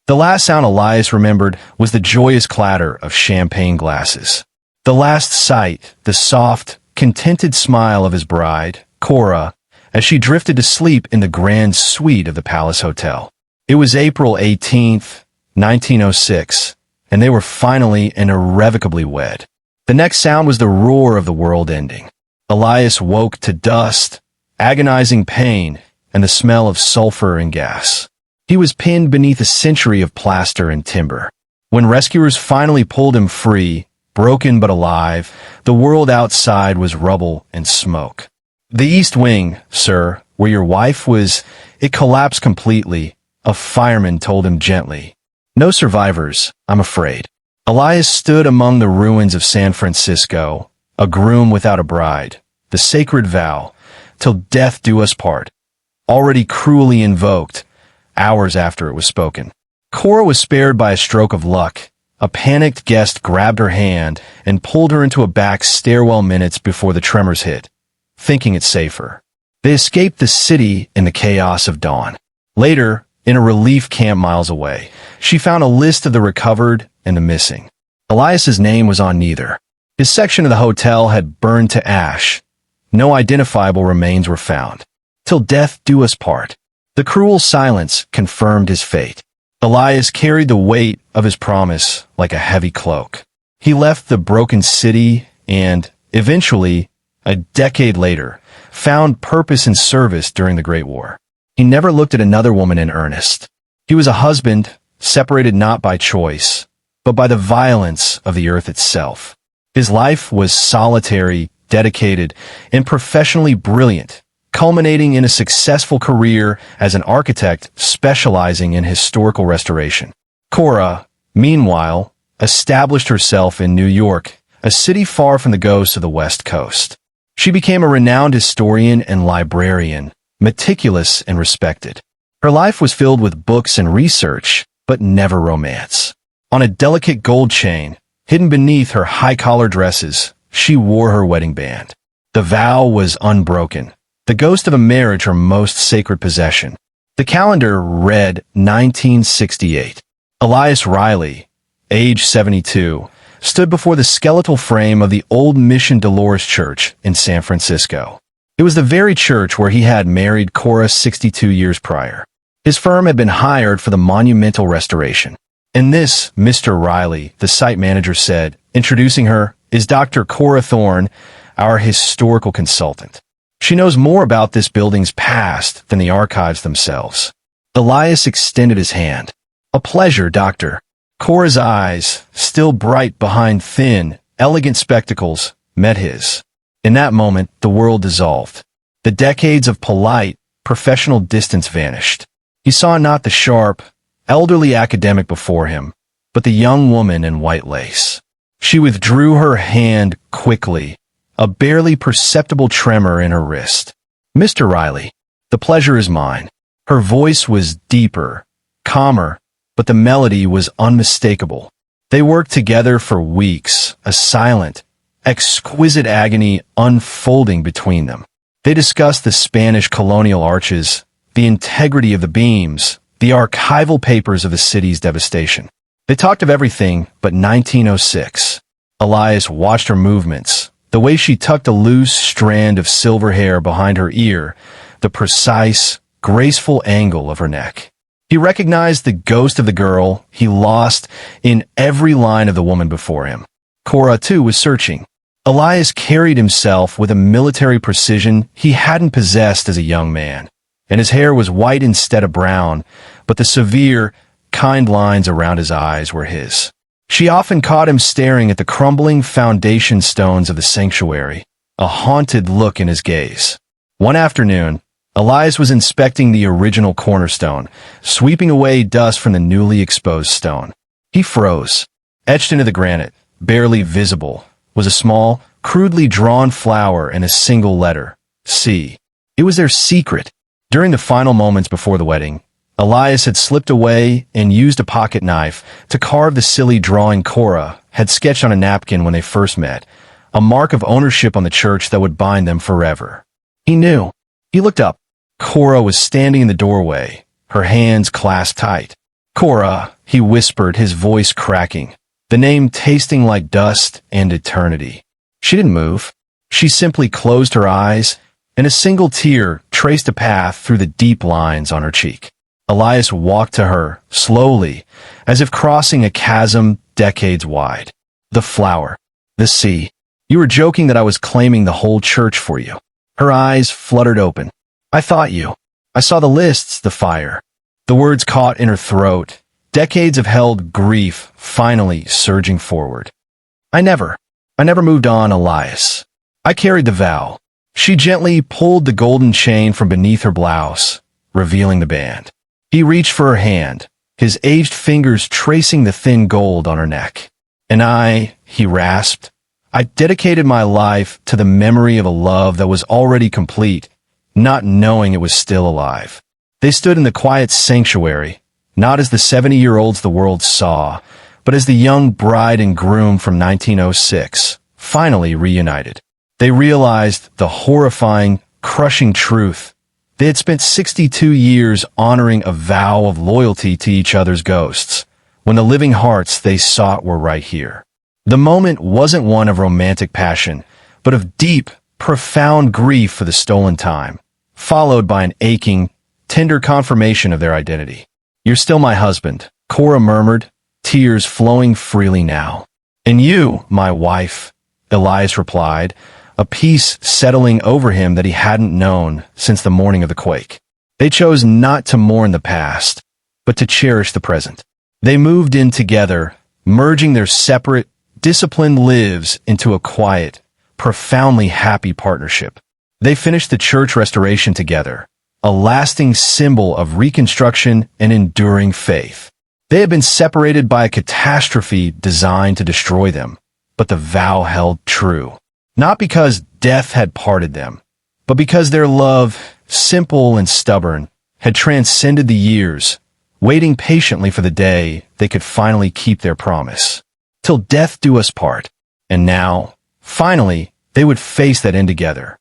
The last sound Elias remembered was the joyous clatter of champagne glasses. The last sight, the soft, contented smile of his bride, Cora, as she drifted to sleep in the grand suite of the Palace Hotel. It was April 18th, 1906, and they were finally and irrevocably wed. The next sound was the roar of the world ending. Elias woke to dust, agonizing pain, and the smell of sulfur and gas. He was pinned beneath a century of plaster and timber. When rescuers finally pulled him free, broken but alive, the world outside was rubble and smoke. The East Wing, sir, where your wife was, it collapsed completely, a fireman told him gently. No survivors, I'm afraid. Elias stood among the ruins of San Francisco, a groom without a bride, the sacred vow, till death do us part, already cruelly invoked, hours after it was spoken. Cora was spared by a stroke of luck. A panicked guest grabbed her hand and pulled her into a back stairwell minutes before the tremors hit, thinking it safer. They escaped the city in the chaos of dawn. Later, in a relief camp miles away, she found a list of the recovered and the missing. Elias's name was on neither. His section of the hotel had burned to ash. No identifiable remains were found. Till death do us part. The cruel silence confirmed his fate. Elias carried the weight of his promise like a heavy cloak. He left the broken city and, eventually, a decade later, found purpose and service during the Great War. He never looked at another woman in earnest. He was a husband, separated not by choice, but by the violence of the earth itself. His life was solitary, dedicated, and professionally brilliant, culminating in a successful career as an architect specializing in historical restoration. Cora, meanwhile, established herself in New York, a city far from the ghosts of the West Coast. She became a renowned historian and librarian, meticulous and respected. Her life was filled with books and research, but never romance. On a delicate gold chain, hidden beneath her high-collar dresses, she wore her wedding band. The vow was unbroken, the ghost of a marriage her most sacred possession. The calendar read 1968. Elias Riley, age 72, stood before the skeletal frame of the old Mission Dolores Church in San Francisco. It was the very church where he had married Cora 62 years prior. His firm had been hired for the monumental restoration. And this, Mr. Riley, the site manager said, introducing her, is Dr. Cora Thorne, our historical consultant. She knows more about this building's past than the archives themselves. Elias extended his hand. A pleasure, Doctor. Cora's eyes, still bright behind thin, elegant spectacles, met his. In that moment, the world dissolved. The decades of polite, professional distance vanished. He saw not the sharp, elderly academic before him, but the young woman in white lace. She withdrew her hand quickly, a barely perceptible tremor in her wrist. Mr. Riley, the pleasure is mine. Her voice was deeper, calmer, but the melody was unmistakable. They worked together for weeks, a silent, exquisite agony unfolding between them. They discussed the Spanish colonial arches, the integrity of the beams, the archival papers of the city's devastation. They talked of everything but 1906. Elias watched her movements, the way she tucked a loose strand of silver hair behind her ear, the precise, graceful angle of her neck. He recognized the ghost of the girl he lost in every line of the woman before him. Cora, too, was searching. Elias carried himself with a military precision he hadn't possessed as a young man, and his hair was white instead of brown, but the severe, kind lines around his eyes were his. She often caught him staring at the crumbling foundation stones of the sanctuary, a haunted look in his gaze. One afternoon, Elias was inspecting the original cornerstone, sweeping away dust from the newly exposed stone. He froze. Etched into the granite, barely visible, was a small, crudely drawn flower and a single letter, C. It was their secret. During the final moments before the wedding, Elias had slipped away and used a pocket knife to carve the silly drawing Cora had sketched on a napkin when they first met, a mark of ownership on the church that would bind them forever. He knew. He looked up. Cora was standing in the doorway, her hands clasped tight. Cora, he whispered, his voice cracking, the name tasting like dust and eternity. She didn't move. She simply closed her eyes, and a single tear traced a path through the deep lines on her cheek. Elias walked to her, slowly, as if crossing a chasm decades wide. The flower. The sea. You were joking that I was claiming the whole church for you. Her eyes fluttered open. I thought you. I saw the lists, the fire. The words caught in her throat, decades of held grief finally surging forward. I never moved on, Elias. I carried the vow. She gently pulled the golden chain from beneath her blouse, revealing the band. He reached for her hand, his aged fingers tracing the thin gold on her neck. And he rasped, I dedicated my life to the memory of a love that was already complete, not knowing it was still alive. They stood in the quiet sanctuary, not as the 70-year-olds the world saw, but as the young bride and groom from 1906, finally reunited. They realized the horrifying, crushing truth. They had spent 62 years honoring a vow of loyalty to each other's ghosts, when the living hearts they sought were right here. The moment wasn't one of romantic passion, but of deep, profound grief for the stolen time, followed by an aching, tender confirmation of their identity. You're still my husband, Cora murmured, tears flowing freely now. And you, my wife, Elias replied, a peace settling over him that he hadn't known since the morning of the quake. They chose not to mourn the past, but to cherish the present. They moved in together, merging their separate, disciplined lives into a quiet, profoundly happy partnership. They finished the church restoration together, a lasting symbol of reconstruction and enduring faith. They had been separated by a catastrophe designed to destroy them, but the vow held true. Not because death had parted them, but because their love, simple and stubborn, had transcended the years, waiting patiently for the day they could finally keep their promise. Till death do us part. And now, finally, they would face that end together,